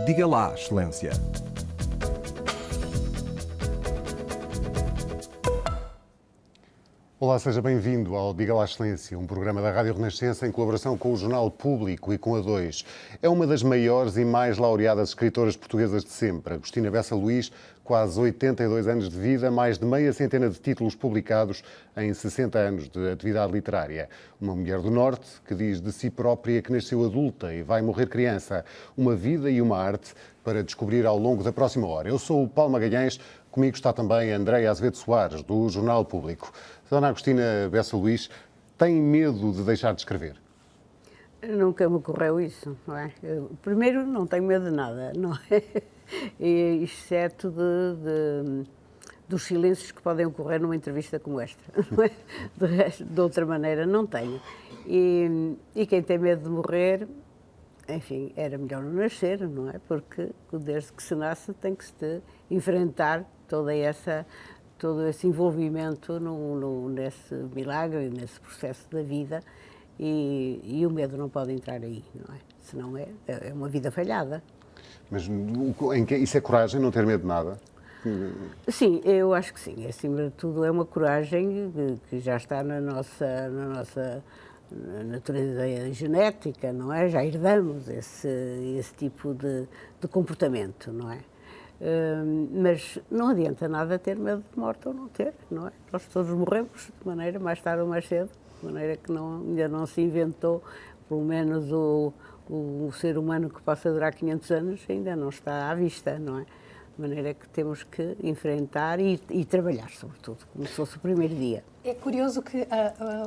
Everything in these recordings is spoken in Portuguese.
Diga lá, Excelência. Olá, seja bem-vindo ao Diga lá, Excelência, um programa da Rádio Renascença em colaboração com o Jornal Público e com a 2. É uma das maiores e mais laureadas escritoras portuguesas de sempre. Agostina Bessa Luís, quase 82 anos de vida, mais de meia centena de títulos publicados em 60 anos de atividade literária. Uma mulher do Norte que diz de si própria que nasceu adulta e vai morrer criança. Uma vida e uma arte para descobrir ao longo da próxima hora. Eu sou o Paulo Magalhães, comigo está também a Andréia Azevedo Soares, do Jornal Público. Dona Agostina Bessa Luís, tem medo de deixar de escrever? Nunca me ocorreu isso, não é? Primeiro, não tenho medo de nada, não é? Exceto dos silêncios que podem ocorrer numa entrevista como esta, não é? De resto, de outra maneira, não tenho. E quem tem medo de morrer, enfim, era melhor não nascer, não é? Porque desde que se nasce tem que se enfrentar todo esse envolvimento nesse milagre, nesse processo da vida, e o medo não pode entrar aí, não é? Senão é uma vida falhada. Mas isso é coragem, não ter medo de nada? Sim, eu acho que sim. Acima de tudo é uma coragem que já está na nossa natureza genética, não é? Já herdamos esse tipo de comportamento, não é? Mas não adianta nada ter medo de morte ou não ter, não é? Nós todos morremos de maneira, mais tarde ou mais cedo, de maneira que ainda não se inventou, pelo menos o ser humano que possa durar 500 anos ainda não está à vista, não é? De maneira que temos que enfrentar e trabalhar, sobretudo, como se fosse o primeiro dia. É curioso que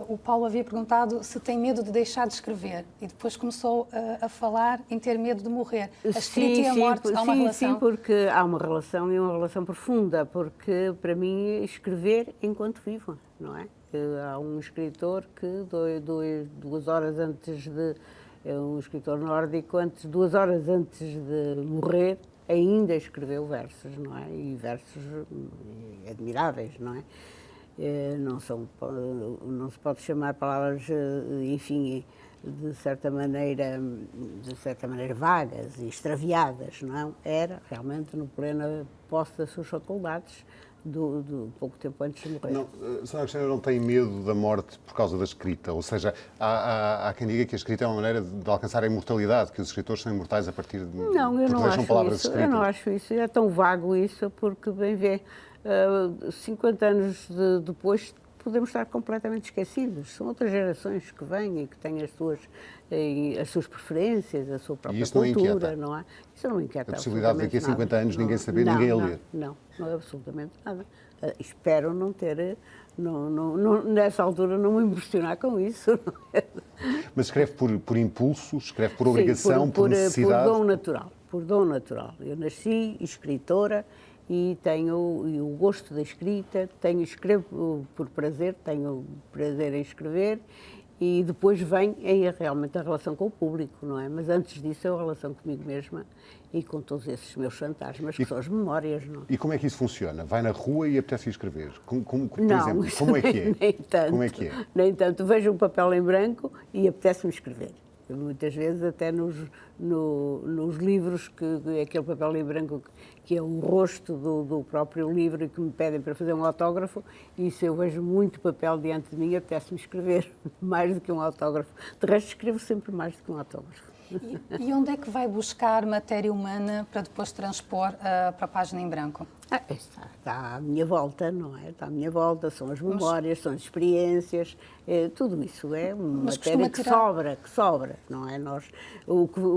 o Paulo havia perguntado se tem medo de deixar de escrever e depois começou a falar em ter medo de morrer. A escrita e a morte, há uma relação? Sim, porque há uma relação e uma relação profunda, porque para mim escrever enquanto vivo, não é? Há um escritor que 2 horas antes de... É um escritor nórdico, 2 horas antes de morrer, ainda escreveu versos, não é? E versos admiráveis, não é? Não se pode chamar palavras, enfim, de certa maneira vagas e extraviadas, não é? Era realmente no pleno posse das suas faculdades, do pouco tempo antes de morrer. Não, Sra. Agostina não tem medo da morte por causa da escrita, ou seja, há quem diga que a escrita é uma maneira de alcançar a imortalidade, que os escritores são imortais a partir de... Não, eu não acho isso. Eu não acho isso. É tão vago isso, porque, bem vê, 50 anos depois podemos estar completamente esquecidos. São outras gerações que vêm e que têm as suas preferências, a sua própria cultura, não é? Isso não inquieta. A possibilidade de daqui a 50 anos ninguém saber, ninguém a ler. Não é absolutamente nada. Espero não ter, nessa altura, não me impressionar com isso. Mas escreve por impulso, escreve por obrigação, por necessidade? Por dom natural. Eu nasci escritora e tenho o gosto da escrita, escrevo por prazer, tenho prazer em escrever, e depois vem realmente a relação com o público, não é? Mas antes disso é a relação comigo mesma e com todos esses meus fantasmas, que são as memórias, não é? E como é que isso funciona? Vai na rua e apetece escrever? Por não, exemplo, como é que é? Nem tanto. Como é que é? Nem tanto. Vejo um papel em branco e apetece-me escrever. Muitas vezes até nos livros, que aquele papel em branco que é o rosto do próprio livro e que me pedem para fazer um autógrafo, e se eu vejo muito papel diante de mim, apetece-me escrever mais do que um autógrafo. De resto, escrevo sempre mais do que um autógrafo. E onde é que vai buscar matéria humana para depois transpor para a página em branco? Está à minha volta, não é? Está à minha volta, são as memórias, são as experiências, tudo isso é uma matéria que sobra, não é? Nós,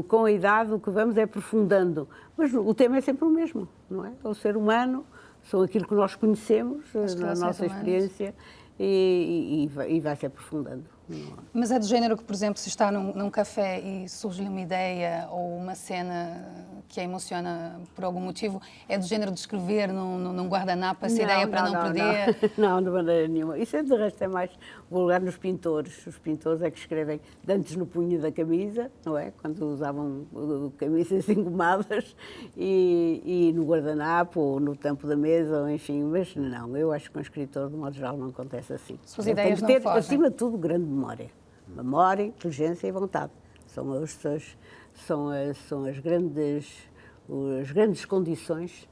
com a idade, o que vamos é aprofundando, mas o tema é sempre o mesmo, não é? O ser humano, são aquilo que nós conhecemos, na nossa experiência, e vai se aprofundando. Mas é do género que, por exemplo, se está num café e surge-lhe uma ideia ou uma cena que a emociona por algum motivo, é do género de escrever num guardanapo essa ideia para não perder? Não, de maneira nenhuma. Isso, de resto, é mais vulgar nos pintores. Os pintores é que escrevem antes no punho da camisa, não é? Quando usavam camisas engomadas, e no guardanapo ou no tampo da mesa, ou enfim. Mas não, eu acho que um escritor, de modo geral, não acontece assim. Suas ideias tem que ter, não fogem. acima de tudo, grande memória. Memória, inteligência e vontade. São as grandes, as grandes condições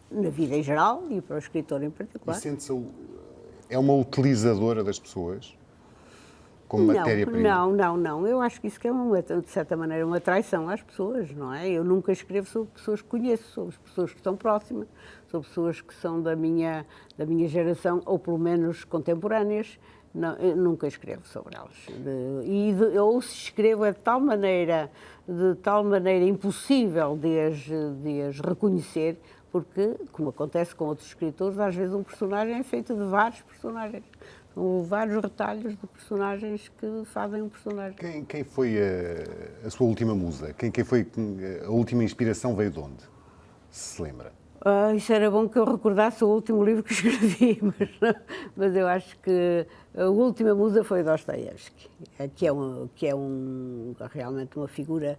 na vida em geral e para o escritor em E particular. sente-se, é uma utilizadora das pessoas? Como matéria-prima? Não. Eu acho que isso que é, de certa maneira, uma traição às pessoas, não é? Eu nunca escrevo sobre pessoas que conheço, sobre pessoas que estão próximas, sobre pessoas que são da minha geração, ou pelo menos contemporâneas. Não, eu nunca escrevo sobre elas. Ou se escrevo é de tal maneira impossível de as reconhecer, porque, como acontece com outros escritores, às vezes um personagem é feito de vários personagens. São vários retalhos de personagens que fazem um personagem. Quem foi a sua última musa? Quem foi a última inspiração, veio de onde? Se lembra? Isso era bom que eu recordasse o último livro que escrevi, mas eu acho que a última musa foi Dostoiévski, que é realmente uma figura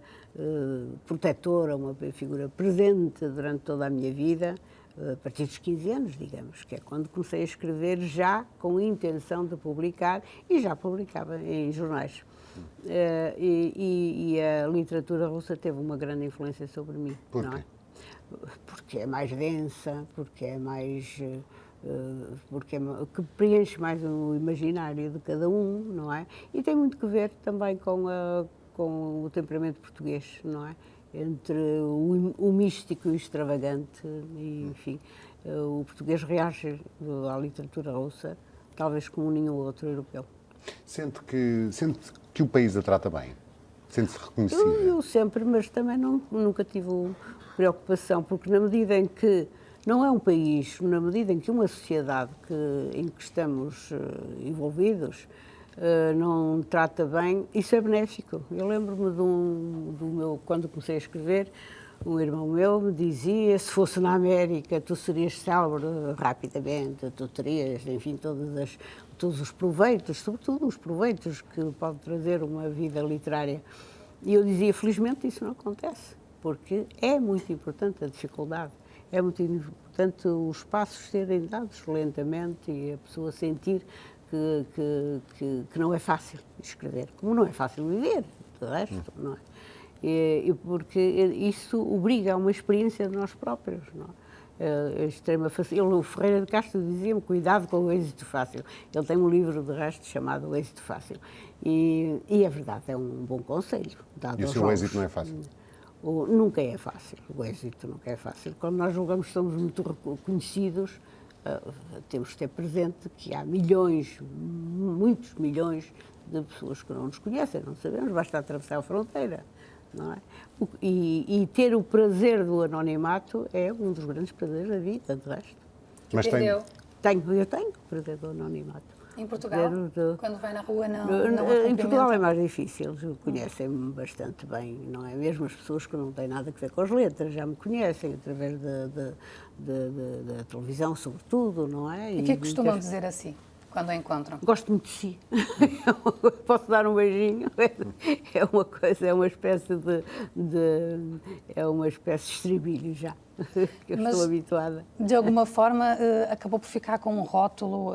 protetora, uma figura presente durante toda a minha vida, a partir dos 15 anos, digamos, que é quando comecei a escrever já com a intenção de publicar, e já publicava em jornais. E a literatura russa teve uma grande influência sobre mim. Por não quê? é? Porque é mais densa, porque é mais. Que preenche mais o imaginário de cada um, não é? E tem muito que ver também com o temperamento português, não é? Entre o místico e o extravagante, e, enfim, o português reage à literatura russa, talvez como nenhum outro europeu. Sente que o país a trata bem? Sente-se reconhecida? Eu sempre, mas também nunca tive preocupação, porque na medida em que não é um país, na medida em que uma sociedade em que estamos envolvidos não trata bem, isso é benéfico. Eu lembro-me do meu, quando comecei a escrever, um irmão meu me dizia: se fosse na América, tu serias célebre rapidamente, tu terias, enfim, todos os proveitos, sobretudo os proveitos que pode trazer uma vida literária. E eu dizia: felizmente isso não acontece, porque é muito importante a dificuldade, é muito importante os passos serem dados lentamente e a pessoa sentir que não é fácil escrever, como não é fácil viver, de resto, não é? E porque isso obriga a uma experiência de nós próprios, não é? A extrema facilidade. O Ferreira de Castro dizia-me: cuidado com o êxito fácil. Ele tem um livro, de resto, chamado O Êxito Fácil. E é verdade, é um bom conselho. E o seu êxito não é fácil? Nunca é fácil, o êxito nunca é fácil. Quando nós julgamos que somos muito reconhecidos, temos de ter presente que há milhões, muitos milhões de pessoas que não nos conhecem, não sabemos, basta atravessar a fronteira. Não é? E ter o prazer do anonimato é um dos grandes prazeres da vida, de resto. Mas Perdeu. Eu tenho o prazer do anonimato. Em Portugal, quando vai na rua, não Em Portugal é mais difícil, conhecem-me bastante bem, não é? Mesmo as pessoas que não têm nada a ver com as letras já me conhecem, através da televisão, sobretudo, não é? E o que é que costumam dizer assim, quando a encontram? Gosto muito de si. Posso dar um beijinho? É uma coisa, é uma espécie de estribilho já, que eu estou habituada. De alguma forma, acabou por ficar com um rótulo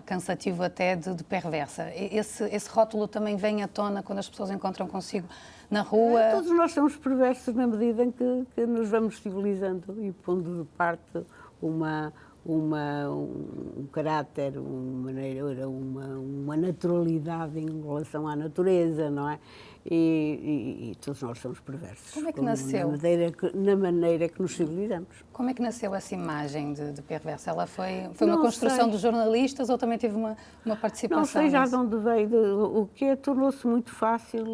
cansativo até de perversa. Esse rótulo também vem à tona quando as pessoas encontram consigo na rua? Todos nós somos perversos na medida em que nos vamos civilizando e pondo de parte um caráter, uma naturalidade em relação à natureza, não é? E todos nós somos perversos. Como é que nasceu? Na maneira que nos civilizamos. Como é que nasceu essa imagem de perversa? Ela foi uma construção dos jornalistas ou também teve uma participação? Não sei já nisso? de onde veio, o que tornou-se muito fácil,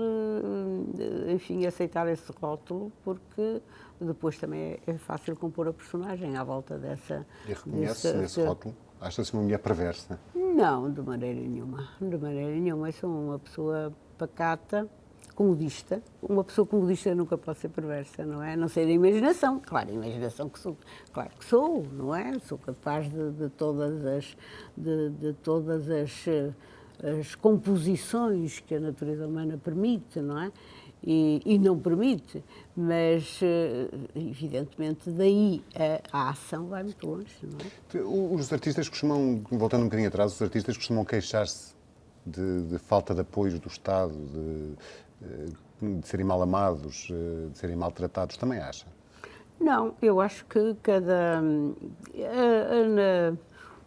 enfim, aceitar esse rótulo, porque depois também é fácil compor a personagem à volta dessa... E reconhece nesse rótulo? Acha-se uma mulher perversa? Não, de maneira nenhuma. De maneira nenhuma. Eu sou uma pessoa pacata, comodista. Uma pessoa comodista nunca pode ser perversa, não é? A não ser a imaginação. Claro, a imaginação que sou. Claro que sou, não é? Sou capaz de todas as composições que a natureza humana permite, não é? E não permite, mas evidentemente daí a ação vai muito longe, não é? Os artistas costumam, voltando um bocadinho atrás, os artistas costumam queixar-se de falta de apoio do Estado, de serem mal amados, de serem maltratados, também acha? Não, eu acho que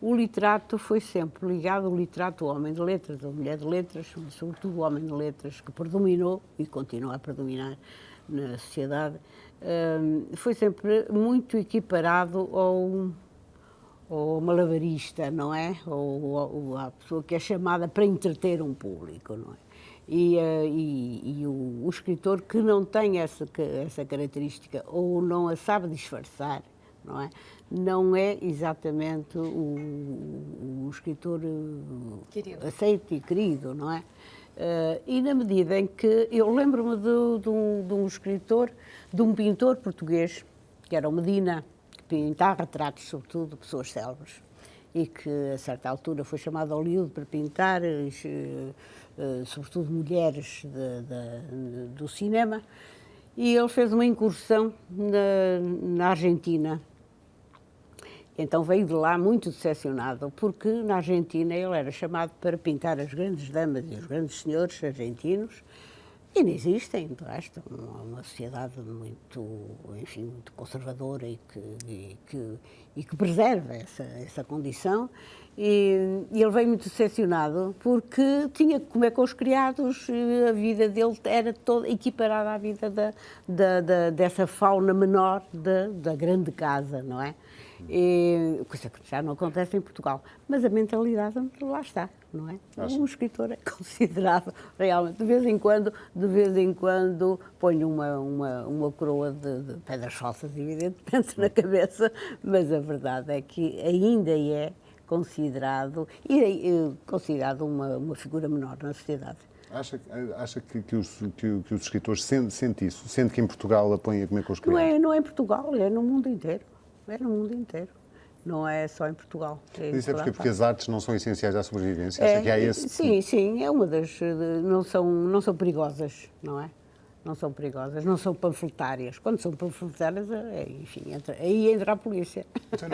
o literato foi sempre ligado, o literato, o homem de letras, a mulher de letras, mas sobretudo o homem de letras, que predominou e continua a predominar na sociedade, foi sempre muito equiparado ao malabarista, não é? Ou à pessoa que é chamada para entreter um público, não é? E o escritor que não tem essa característica ou não a sabe disfarçar, não é? Não é exatamente o escritor aceito e querido, não é? E na medida em que eu lembro-me de um escritor, de um pintor português, que era o Medina, que pintava retratos, sobretudo, de pessoas célebres, e que a certa altura foi chamado a Hollywood para pintar, sobretudo mulheres do cinema, e ele fez uma incursão na Argentina. Então veio de lá muito decepcionado, porque na Argentina ele era chamado para pintar as grandes damas e os grandes senhores argentinos, e não existem, de resto, uma sociedade muito, enfim, muito conservadora e que preserva essa condição. E ele veio muito decepcionado porque tinha que comer com os criados, a vida dele era toda equiparada à vida dessa fauna menor da grande casa, não é? Coisa que já não acontece em Portugal. Mas a mentalidade lá está, não é? Um escritor é considerado realmente, de vez em quando põe uma coroa de pedras falsas, evidentemente, na cabeça, mas a verdade é que ainda é considerado uma figura menor na sociedade. Acha que os escritores sentem isso? Sente que em Portugal a põem a comer com os criados? Não é em Portugal, é no mundo inteiro. É no mundo inteiro. Não é só em Portugal. Isso é porque as artes não são essenciais à sobrevivência? Acha que há esse... Sim, é uma das... Não são perigosas, não é? Não são perigosas, não são panfletárias. Quando são panfletárias, enfim, aí entra a polícia. Então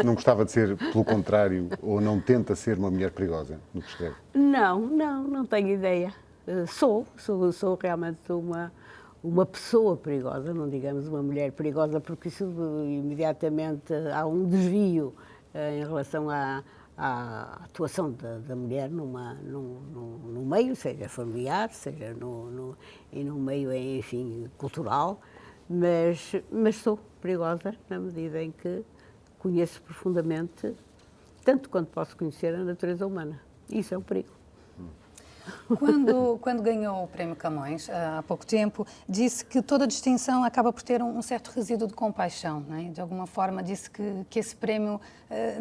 não gostava de ser, pelo contrário, ou não tenta ser uma mulher perigosa no que escreve? Não tenho ideia. Sou realmente uma pessoa perigosa, não digamos uma mulher perigosa, porque isso imediatamente há um desvio em relação à atuação da mulher no meio, seja familiar, seja no meio, enfim, cultural, mas sou perigosa na medida em que conheço profundamente, tanto quanto posso conhecer, a natureza humana. Isso é um perigo. Quando ganhou o Prémio Camões, há pouco tempo, disse que toda distinção acaba por ter um certo resíduo de compaixão, não é? De alguma forma disse que esse prémio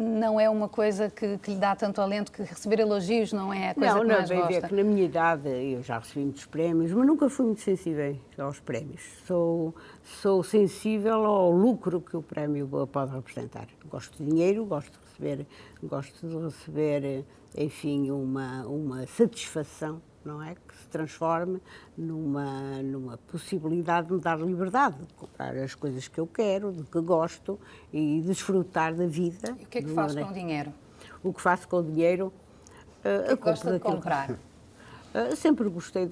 não é uma coisa que lhe dá tanto alento, que receber elogios não é a coisa que mais gosta. Ver que na minha idade eu já recebi muitos prémios, mas nunca fui muito sensível aos prémios. Sou sensível ao lucro que o prémio pode representar. Gosto de dinheiro, gosto de receber, enfim, uma satisfação, não é? Que se transforme numa possibilidade de me dar liberdade, de comprar as coisas que eu quero, de que gosto e desfrutar da vida. E o que é que faz com o dinheiro? O que faço com o dinheiro? O que gosta de comprar? Sempre gostei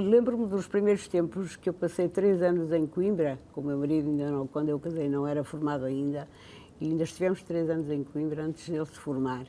lembro-me dos primeiros tempos que eu passei 3 anos em Coimbra, com o meu marido, quando eu casei não era formado ainda, e ainda estivemos 3 anos em Coimbra antes de ele se formar.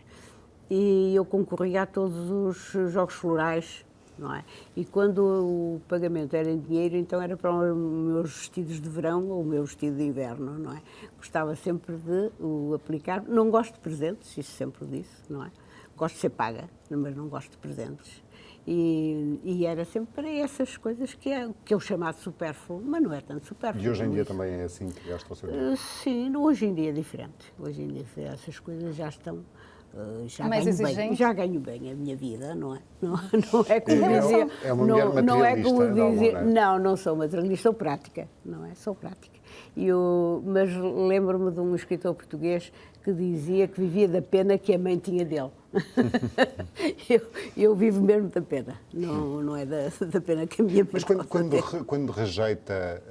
E eu concorria a todos os jogos florais, não é? E quando o pagamento era em dinheiro, então era para os meus vestidos de verão ou o meu vestido de inverno, não é? Gostava sempre de o aplicar. Não gosto de presentes, isso sempre disse, não é? Gosto de ser paga, mas não gosto de presentes. E era sempre para essas coisas que eu chamava de supérfluo, mas não é tanto supérfluo. E hoje em dia também é assim que gasta o seu dinheiro? Sim, hoje em dia é diferente. Hoje em dia essas coisas já estão... Já ganho bem a minha vida, não é? Não é como dizer... É uma mulher materialista. Não é como dizer... Não sou materialista, sou prática, não é? Sou prática. Mas lembro-me de um escritor português que dizia que vivia da pena que a mãe tinha dele. eu vivo mesmo da pena, não é da pena que a minha mãe. Mas quando rejeita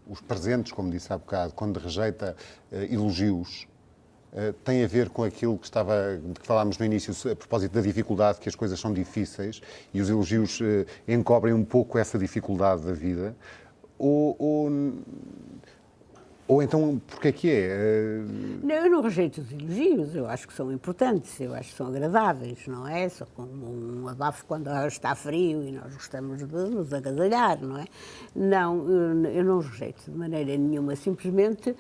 os presentes, como disse há bocado, quando rejeita elogios, tem a ver com aquilo de que falámos no início, a propósito da dificuldade, que as coisas são difíceis e os elogios encobrem um pouco essa dificuldade da vida? Ou então, porque é que é? Não, eu não rejeito os elogios, eu acho que são importantes, eu acho que são agradáveis, não é? Só como um abafo quando está frio e nós gostamos de nos agasalhar, não é? Não, eu não os rejeito de maneira nenhuma, simplesmente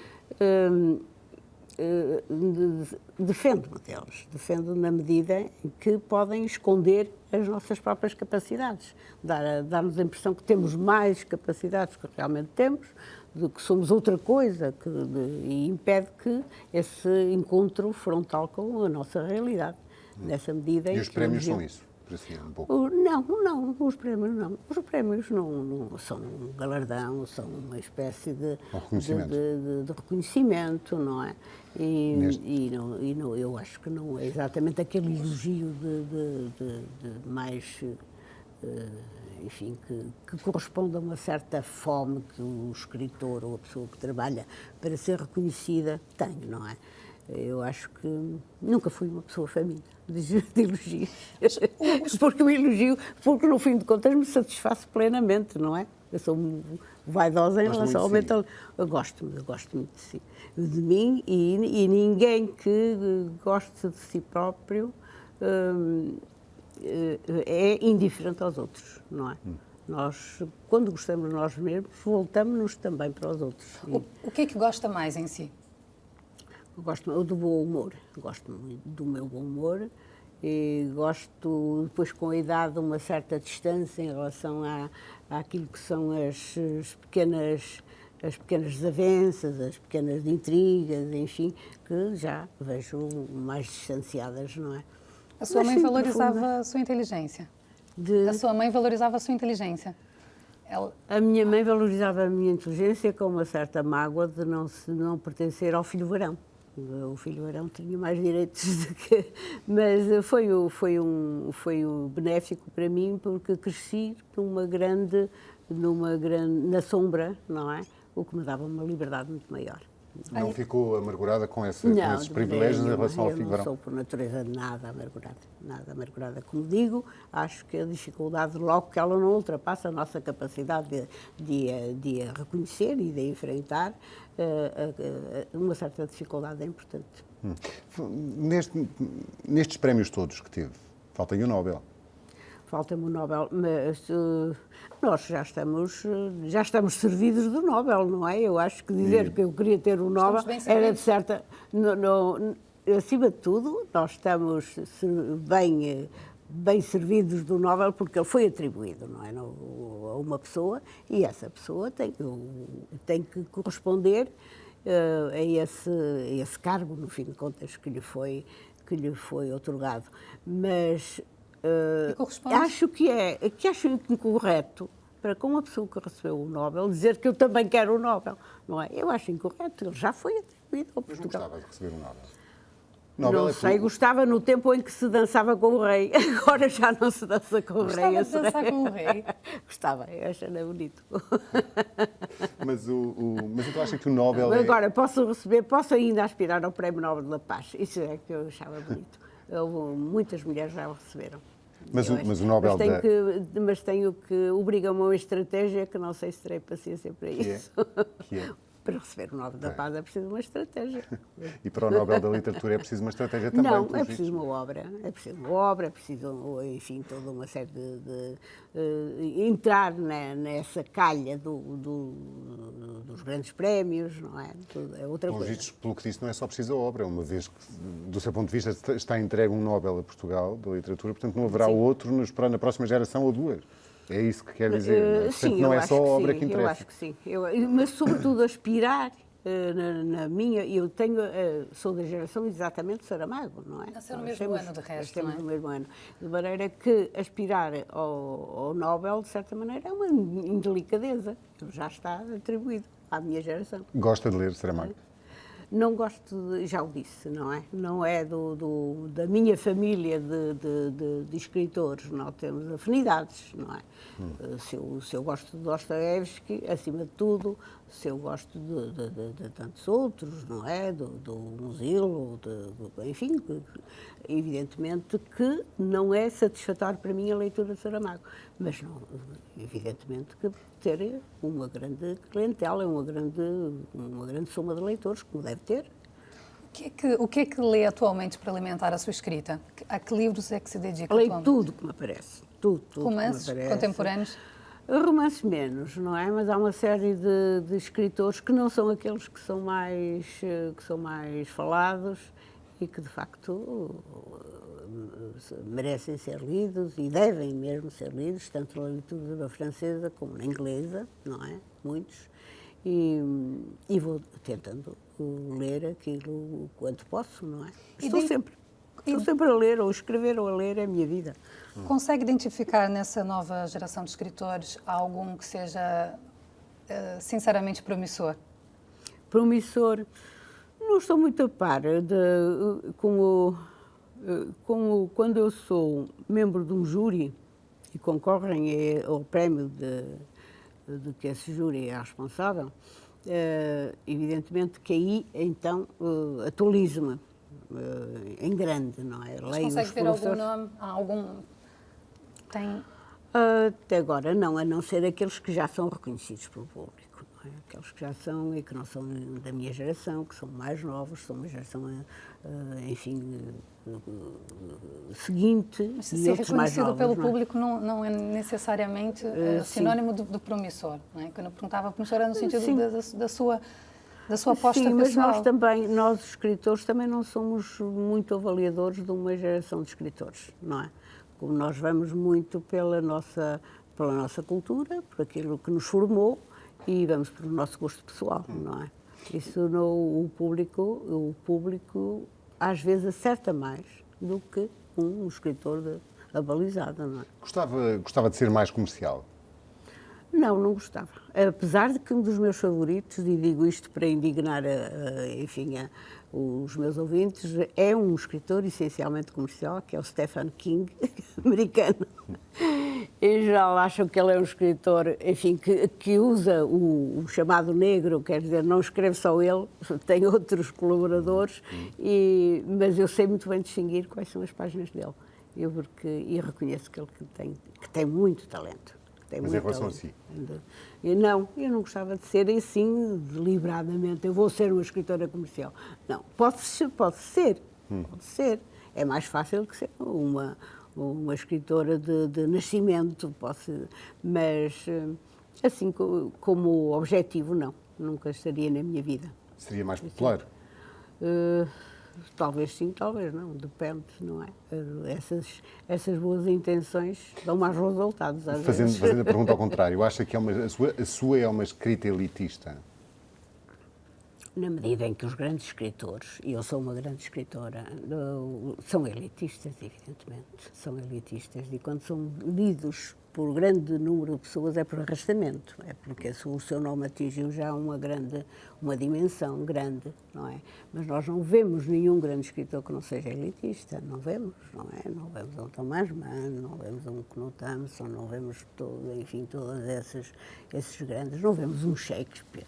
defendo-me deles, defendo na medida em que podem esconder as nossas próprias capacidades, dar-nos a impressão que temos mais capacidades que realmente temos, de que somos outra coisa, e impede que esse encontro frontal com a nossa realidade. Nessa medida E os prémios são isso, para si, um pouco? Não, os prémios não. Os prémios não são um galardão, são uma espécie de reconhecimento, não é? Eu acho que não é exatamente aquele elogio de mais... enfim, que corresponde a uma certa fome que o escritor ou a pessoa que trabalha para ser reconhecida tem, não é? Eu acho que nunca fui uma pessoa faminta de elogios. Porque o elogio, porque no fim de contas me satisfaço plenamente, não é? Eu sou vaidosa em relação ao mental. Eu gosto muito de mim e ninguém que goste de si próprio é indiferente aos outros, não é? Nós, quando gostamos de nós mesmos, voltamos-nos também para os outros. O que é que gosta mais em si? Eu gosto do bom humor, gosto muito do meu bom humor e gosto, depois com a idade, uma certa distância em relação àquilo que são as pequenas desavenças, as pequenas intrigas, enfim, que já vejo mais distanciadas, não é? A sua mãe valorizava a sua inteligência? A sua mãe valorizava a sua inteligência? A minha mãe valorizava a minha inteligência com uma certa mágoa de não pertencer ao filho varão. O filho varão tinha mais direitos do que... Mas foi benéfico para mim porque cresci na sombra, não é? O que me dava uma liberdade muito maior. Não ficou amargurada com esses privilégios em relação ao filho varão? Eu não sou, por natureza, nada amargurada. Como digo, acho que a dificuldade, logo que ela não ultrapassa a nossa capacidade de a reconhecer e de a enfrentar, uma certa dificuldade é importante. Nestes prémios todos que teve, falta-lhe o Nobel. Falta-me o Nobel, mas nós já estamos servidos do Nobel, não é? Eu acho que dizer que eu queria ter o Nobel era de certa... acima de tudo, nós estamos bem servidos do Nobel porque ele foi atribuído, não é? A uma pessoa e essa pessoa tem que corresponder a esse cargo, no fim de contas, que lhe foi otorgado. Mas... acho incorreto para com uma pessoa que recebeu o Nobel dizer que eu também quero o Nobel, não é? Eu acho incorreto, ele já foi atribuído ao Portugal. Mas não gostava de receber o Nobel? Não sei, gostava no tempo em que se dançava com o rei, agora já não se dança com o rei. Gostava de dançar com o rei? Gostava, eu achei bonito. Mas então acha que o Nobel Agora, posso ainda aspirar ao Prémio Nobel da Paz, isso é que eu achava bonito. Muitas mulheres já o receberam. Mas o Nobel mas tenho que obriga-me a uma estratégia que não sei se terei paciência para isso. Que é? Para receber o Nobel da Paz é preciso uma estratégia. E para o Nobel da Literatura é preciso uma estratégia também? Não, é preciso uma obra. É preciso, enfim, toda uma série de entrar nessa calha dos grandes prémios, não é? É outra coisa. Pelo que disse, não é só preciso a obra, uma vez que, do seu ponto de vista, está entregue um Nobel a Portugal da Literatura, portanto não haverá outro na próxima geração ou duas. É isso que quer dizer, não é? Portanto, sim, não é só a obra que interessa. Eu acho que sim. Mas, sobretudo, aspirar na minha... sou da geração exatamente de Saramago, não é? Nasceu no mesmo ano, de resto, não é? No mesmo ano. De maneira que aspirar ao Nobel, de certa maneira, é uma indelicadeza. Já está atribuído à minha geração. Gosta de ler Saramago? Não gosto, já o disse, não é? Não é da minha família de escritores, não temos afinidades, não é? Se eu gosto de Dostoiévski, acima de tudo, se eu gosto de tantos outros, não é? Do Musil, enfim, evidentemente que não é satisfatório para mim a leitura de Saramago, mas não, evidentemente que ter uma grande clientela, uma grande soma de leitores, como deve ter. O que é que lê atualmente para alimentar a sua escrita? A que livros é que se dedica Leio atualmente? tudo que me aparece. Tudo Romances que me aparece. contemporâneos? Romances menos, não é? Mas há uma série de escritores que não são aqueles que são mais falados e que, de facto, merecem ser lidos e devem mesmo ser lidos, tanto na literatura francesa como na inglesa, não é? Muitos. E vou tentando ler aquilo quanto posso, não é? Estou sempre a ler, ou escrever ou a ler, é a minha vida. Consegue identificar nessa nova geração de escritores algum que seja sinceramente promissor? Promissor, não estou muito a par como quando eu sou membro de um júri e concorrem ao prémio de que esse júri é responsável, evidentemente que aí, então, atualizo-me em grande, não é? Mas consegue ver algum nome? Tem? Até agora não, a não ser aqueles que já são reconhecidos pelo público, não é? Aqueles que já são e que não são da minha geração, que são mais novos, são uma geração, enfim, seguinte. Mas ser reconhecido pelo público não é necessariamente sinónimo do promissor, não é? Quando eu perguntava promissor era no sentido da sua aposta pessoal. Mas nós escritores também não somos muito avaliadores de uma geração de escritores, não é? Como nós vamos muito pela nossa cultura, por aquilo que nos formou e vamos pelo nosso gosto pessoal, não é? Isso o público às vezes acerta mais do que um escritor abalizado, não é? Gostava de ser mais comercial? Não gostava. Apesar de que um dos meus favoritos, e digo isto para indignar, os meus ouvintes, é um escritor essencialmente comercial, que é o Stephen King, americano. Em geral acham que ele é um escritor, enfim, que usa o chamado negro, quer dizer, não escreve só ele, tem outros colaboradores, mas eu sei muito bem distinguir quais são as páginas dele. E reconheço que ele tem muito talento. Mas em relação a si? Eu não gostava de ser assim, deliberadamente, eu vou ser uma escritora comercial. Não, pode ser. É mais fácil que ser uma escritora de nascimento, mas assim, como objetivo, não. Nunca estaria na minha vida. Seria mais popular? Talvez sim, talvez não, depende, não é? Essas boas intenções dão mais resultados, às vezes. Fazendo a pergunta ao contrário, acha que a sua é uma escrita elitista? Na medida em que os grandes escritores, e eu sou uma grande escritora, são elitistas, evidentemente, são elitistas, e quando são lidos por grande número de pessoas é por arrastamento, é porque o seu nome atingiu já uma dimensão grande, não é? Mas nós não vemos nenhum grande escritor que não seja elitista, não vemos, não é? Não vemos um Thomas Mann, não vemos um Knut Hamsun, não vemos todos esses grandes, não vemos um Shakespeare,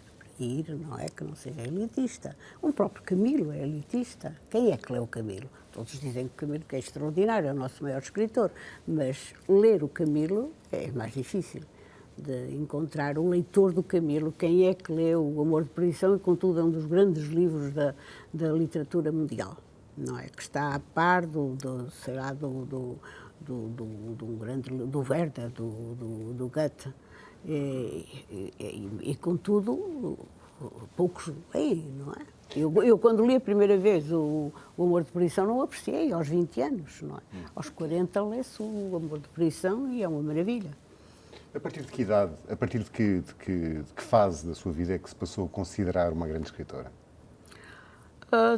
não é? Que não seja elitista. O próprio Camilo é elitista. Quem é que lê o Camilo? Todos dizem que o Camilo é extraordinário, é o nosso maior escritor, mas ler o Camilo é mais difícil de encontrar o leitor do Camilo. Quem é que lê o Amor de Perdição e, contudo, é um dos grandes livros da literatura mundial, não é? Que está a par do Werther, do Goethe. E contudo, poucos leem, não é? Eu, quando li a primeira vez o Amor de Perdição, não o apreciei, aos 20 anos, não é? Aos 40 lê-se o Amor de Perdição e é uma maravilha. A partir de que idade, a partir de que fase da sua vida é que se passou a considerar uma grande escritora?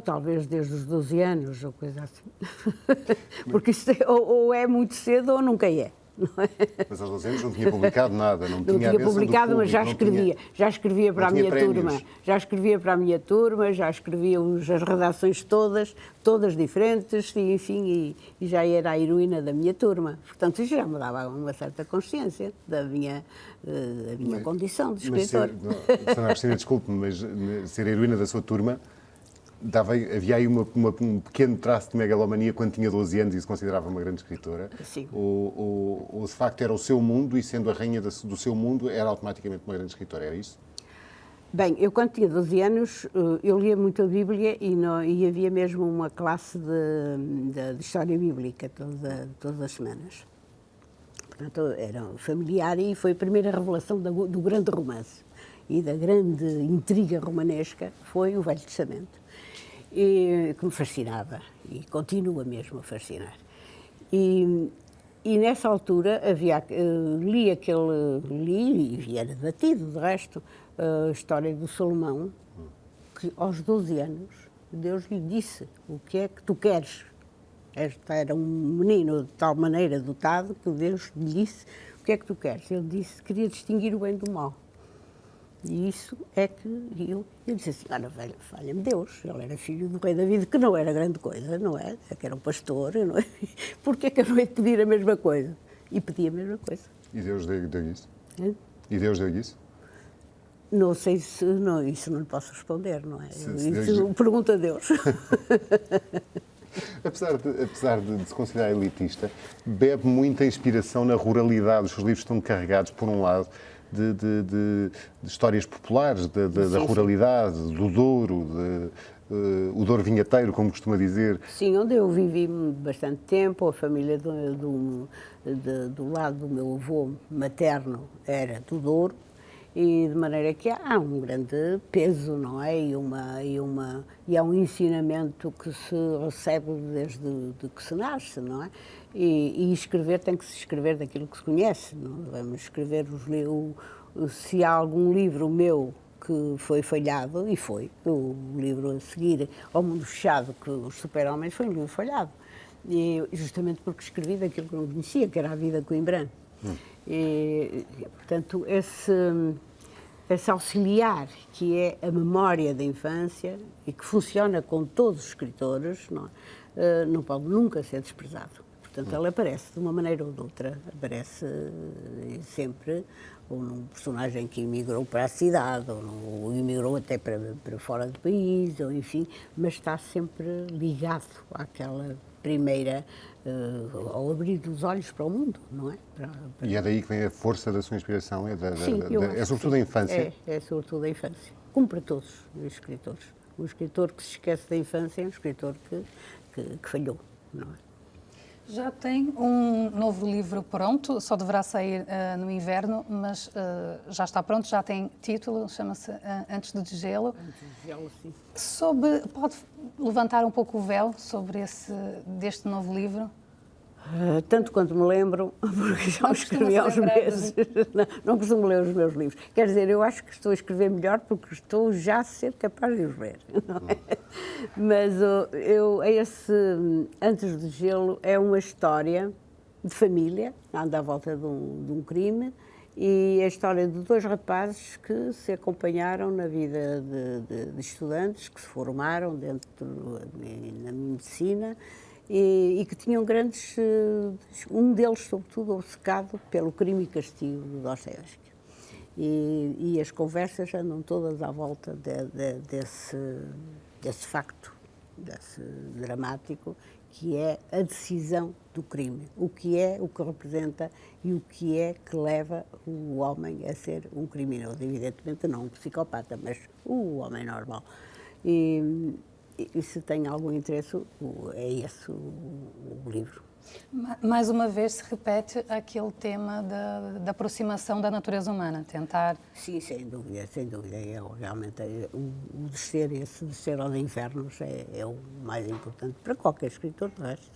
Talvez desde os 12 anos, ou coisa assim. Porque isso ou é muito cedo ou nunca é. não é? Mas aos 12 anos não tinha publicado nada, não Não tinha a tinha bênção do publicado, mas já público, não escrevia. Já escrevia para a tinha minha prémios. turma. Já escrevia para a minha turma, já escrevia as redações todas diferentes, e, enfim, e já era a heroína da minha turma. Portanto, isso já me dava uma certa consciência da minha condição de Mas escritor. Sra. Agostina, desculpe-me, mas ser a heroína da sua turma, havia aí um pequeno traço de megalomania quando tinha 12 anos e se considerava uma grande escritora? Sim. Ou de facto era o seu mundo e sendo a rainha do seu mundo era automaticamente uma grande escritora, era isso? Bem, eu quando tinha 12 anos, eu lia muito a Bíblia e havia mesmo uma classe de história bíblica todas as semanas. Portanto, era familiar e foi a primeira revelação do grande romance e da grande intriga romanesca, foi o Velho Testamento, que me fascinava e continua mesmo a fascinar. E nessa altura li e era debatido, de resto, a história do Salomão, que aos 12 anos Deus lhe disse: o que é que tu queres? Este era um menino de tal maneira dotado que Deus lhe disse: o que é que tu queres? Ele disse: queria distinguir o bem do mal. E isso é que eu disse assim: olha, falha-me Deus, ele era filho do rei David, que não era grande coisa, não é? Que era um pastor, não é? Porquê que eu não ia pedir a mesma coisa? E pedi a mesma coisa. E Deus deu isso? É? E Deus deu isso? Não sei se... Não, isso não lhe posso responder, não é? Se Isso Deus... pergunta a Deus. Apesar de se considerar elitista, bebe muita inspiração na ruralidade. Os seus livros estão carregados, por um lado, de histórias populares, da ruralidade, do Douro, o Douro vinheteiro, como costuma dizer. Sim, onde eu vivi bastante tempo, a família do lado do meu avô materno era do Douro, e de maneira que há um grande peso, não é? E há um ensinamento que se recebe desde que se nasce, não é? E escrever tem que se escrever daquilo que se conhece, não vamos escrever se há algum livro meu que foi falhado, e foi, o livro a seguir ao Mundo Fechado, que os Super-Homens, foi um livro falhado, e justamente porque escrevi daquilo que não conhecia, que era a vida coimbrã. E, portanto, esse auxiliar, que é a memória da infância e que funciona com todos os escritores, não pode nunca ser desprezado. Portanto, ela aparece de uma maneira ou de outra, aparece sempre ou num personagem que emigrou para a cidade, ou emigrou até para fora do país, ou enfim, mas está sempre ligado àquela primeira, ao abrir dos olhos para o mundo, não é? E é daí que vem a força da sua inspiração? Sim, é sobretudo a infância? É sobretudo a infância. Como para todos os escritores. Um escritor que se esquece da infância é um escritor que falhou, não é? Já tem um novo livro pronto, só deverá sair no inverno, mas já está pronto, já tem título, chama-se Antes do Degelo. Antes do Degelo, sim. Pode levantar um pouco o véu sobre deste novo livro? Tanto quanto me lembro, porque já o escrevi há uns meses. Não costumo ler os meus livros. Quer dizer, eu acho que estou a escrever melhor porque estou já a ser capaz de os ler. Não é? Mas esse Antes do Gelo é uma história de família, anda à volta de um crime, e a história de dois rapazes que se acompanharam na vida de estudantes, que se formaram na medicina, e que tinham um deles, sobretudo, obcecado pelo Crime e Castigo de Dostoiévski. E as conversas andam todas à volta desse facto, desse dramático, que é a decisão do crime. O que representa e o que é que leva o homem a ser um criminoso. Evidentemente não um psicopata, mas o homem normal. E se tem algum interesse, é esse o livro. Mais uma vez se repete aquele tema da aproximação da natureza humana, tentar... Sim, sem dúvida, sem dúvida. Realmente o descer aos infernos é o mais importante para qualquer escritor, de resto.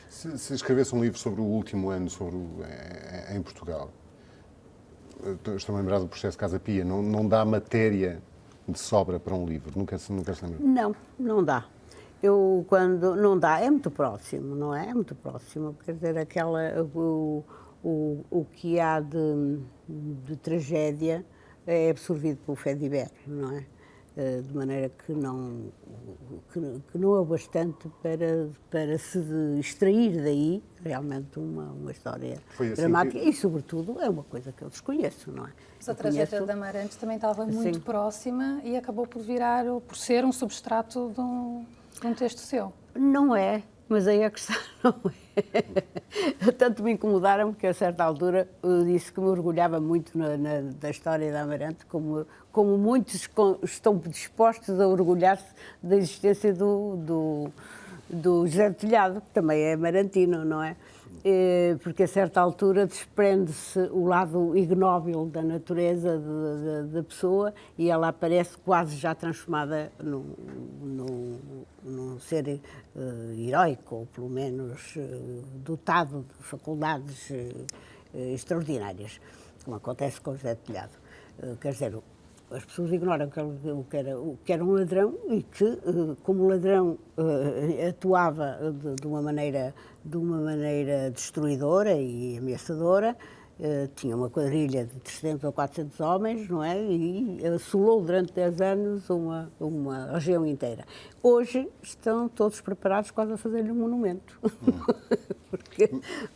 Se escrevesse um livro sobre o último ano em Portugal, estou a lembrar do processo Casa Pia, não dá matéria de sobra para um livro? Nunca se lembra? Não dá. Quando não dá, é muito próximo, não é? É muito próximo. Quer dizer, o que há de tragédia é absorvido pelo fait divers, não é? De maneira que não é o bastante para se extrair daí realmente uma história Foi assim dramática e, sobretudo, é uma coisa que eu desconheço, não é? Mas a tragédia de Amarante também estava muito próxima e acabou por ser um substrato de um texto seu. Não é, mas aí a questão não é. Tanto me incomodaram que a certa altura eu disse que me orgulhava muito da história da Amarante, como muitos estão dispostos a orgulhar-se da existência do José de Telhado, que também é amarantino, não é? Porque a certa altura desprende-se o lado ignóbil da natureza da pessoa e ela aparece quase já transformada num ser heroico, ou pelo menos dotado de faculdades extraordinárias, como acontece com o José de Telhado. Quer dizer, as pessoas ignoram que era um ladrão e que, como ladrão, atuava de uma maneira destruidora e ameaçadora. Tinha uma quadrilha de 300 ou 400 homens, não é? E assolou durante 10 anos uma região inteira. Hoje estão todos preparados quase a fazer-lhe um monumento.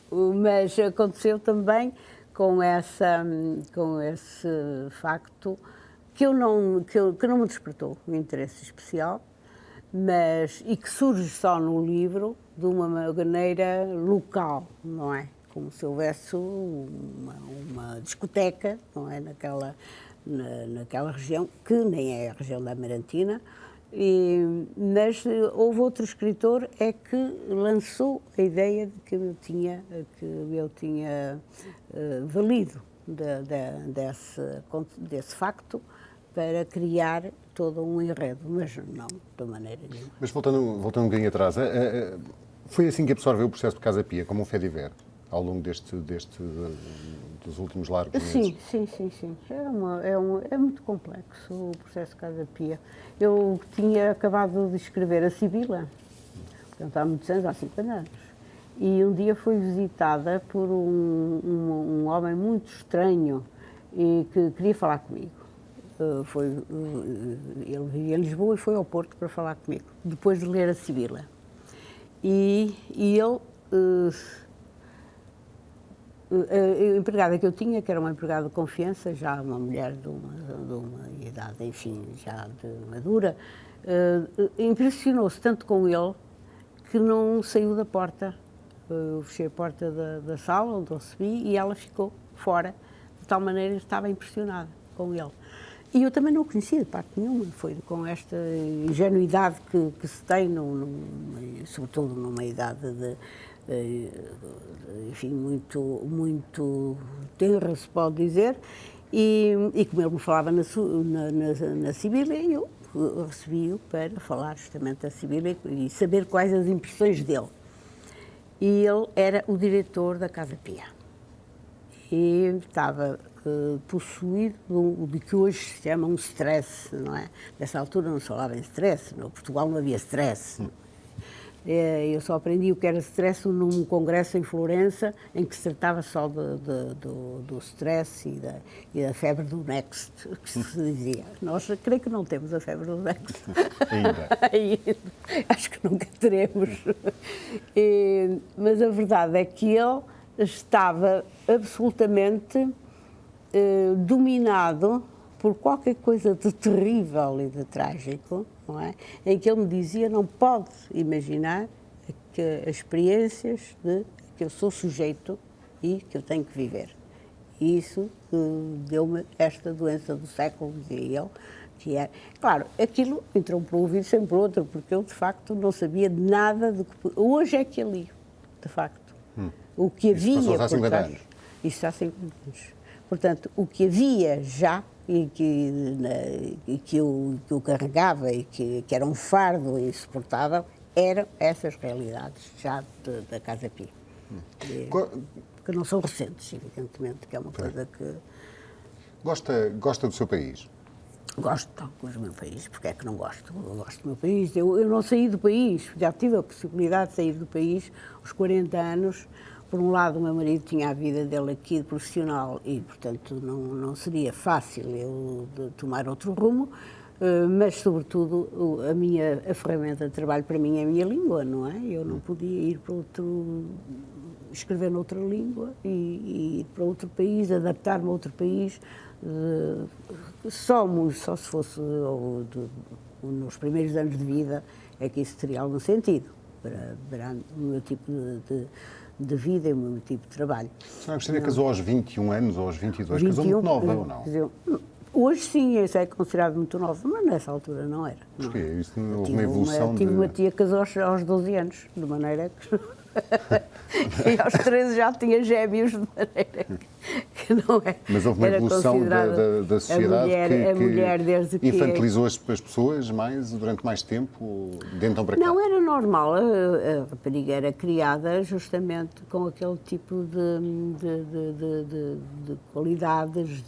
Mas aconteceu também com esse facto que não me despertou um interesse especial, e que surge só no livro de uma maneira local, não é? Como se houvesse uma discoteca, não é? Naquela região, que nem é a região da Amarantina, mas houve outro escritor que lançou a ideia de que eu tinha valido desse facto para criar todo um enredo, mas não de maneira nenhuma. Mas voltando um bocadinho atrás, foi assim que absorveu o processo de Casa Pia, como um fait divers, ao longo dos últimos largos meses? Sim. É muito complexo o processo de Casa Pia. Eu tinha acabado de escrever A Sibila, portanto, há muitos anos, há 50 anos, e um dia fui visitada por um homem muito estranho e que queria falar comigo. Ele vivia em Lisboa e foi ao Porto para falar comigo, depois de ler A Sibila. E ele, a empregada que eu tinha, que era uma empregada de confiança, já uma mulher de uma idade, enfim, já madura, impressionou-se tanto com ele que não saiu da porta. Eu fechei a porta da sala onde eu recebi e ela ficou fora, de tal maneira que estava impressionada com ele. E eu também não o conhecia de parte nenhuma, foi com esta ingenuidade que se tem, sobretudo numa idade enfim, muito tenra, se pode dizer, e como ele me falava na Sibila, eu recebi-o para falar justamente da Sibila e saber quais as impressões dele. E ele era o diretor da Casa Pia. E estava possuído de que hoje se chama um stress, não é? Nessa altura não se falava em stress, no Portugal não havia stress. Eu só aprendi o que era stress num congresso em Florença, em que se tratava só do stress e da febre do Next, que se dizia. Nós creio que não temos a febre do Next. Ainda. Acho que nunca teremos. Mas a verdade é que ele estava absolutamente dominado por qualquer coisa de terrível e de trágico, não é? Em que ele me dizia, não pode imaginar que as experiências que eu sou sujeito e que eu tenho que viver. E isso deu-me esta doença do século, dizia ele, que é... Claro, aquilo entrou por um ouvido sempre por outro, porque eu, de facto, não sabia nada do que... Hoje é que eu li, de facto. O que havia... Isso passou há 50 anos. Isso há 50 anos. Portanto, o que havia já e que eu carregava e que era um fardo insuportável, eram essas realidades já da Casa Pia. Que não são recentes, evidentemente, que é uma coisa que... Gosta do seu país? Gosto do meu país, porque é que não gosto? Eu gosto do meu país. Eu não saí do país, já tive a possibilidade de sair do país aos 40 anos, por um lado, o meu marido tinha a vida dele aqui de profissional e, portanto, não seria fácil eu de tomar outro rumo, mas, sobretudo, a ferramenta de trabalho para mim é a minha língua, não é? Eu não podia ir para escrever noutra língua e ir para outro país, adaptar-me a outro país, só se fosse nos primeiros anos de vida é que isso teria algum sentido para o meu tipo de vida e o meu tipo de trabalho. A senhora Cristina casou aos 21 anos ou aos 22? Casou muito nova ou não? Hoje sim, isso é considerado muito novo, mas nessa altura não era. Porquê? Isso não houve uma evolução Tive uma tia que casou aos 12 anos, de maneira que... e aos 13 já tinha gêmeos, de maneira que não é. Mas houve uma evolução da sociedade a mulher desde que infantilizou as pessoas durante mais tempo, de então para cá? Não, era normal. A rapariga era criada justamente com aquele tipo de qualidades,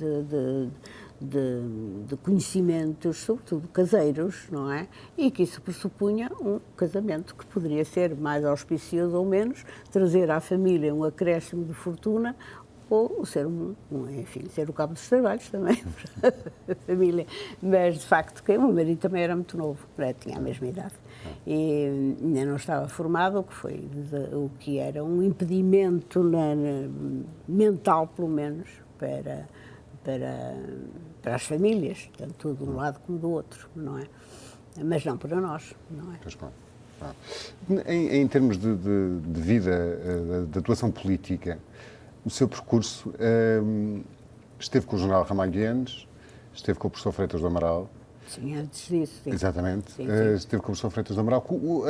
de conhecimentos, sobretudo caseiros, não é? E que isso pressupunha um casamento que poderia ser mais auspicioso ou menos, trazer à família um acréscimo de fortuna ou ser ser o cabo dos trabalhos também para a família. Mas, de facto, o meu marido também era muito novo, tinha a mesma idade. E ainda não estava formado, o que era um impedimento mental, pelo menos, para as famílias, tanto de um lado como do outro, não é? Mas não para nós, não é? Pois claro. Em termos de vida, de atuação política, o seu percurso esteve com o general Ramalhianes, esteve com o professor Freitas do Amaral. Sim, antes disso. Sim. Exatamente. Sim. Esteve com o professor Freitas do Amaral. Como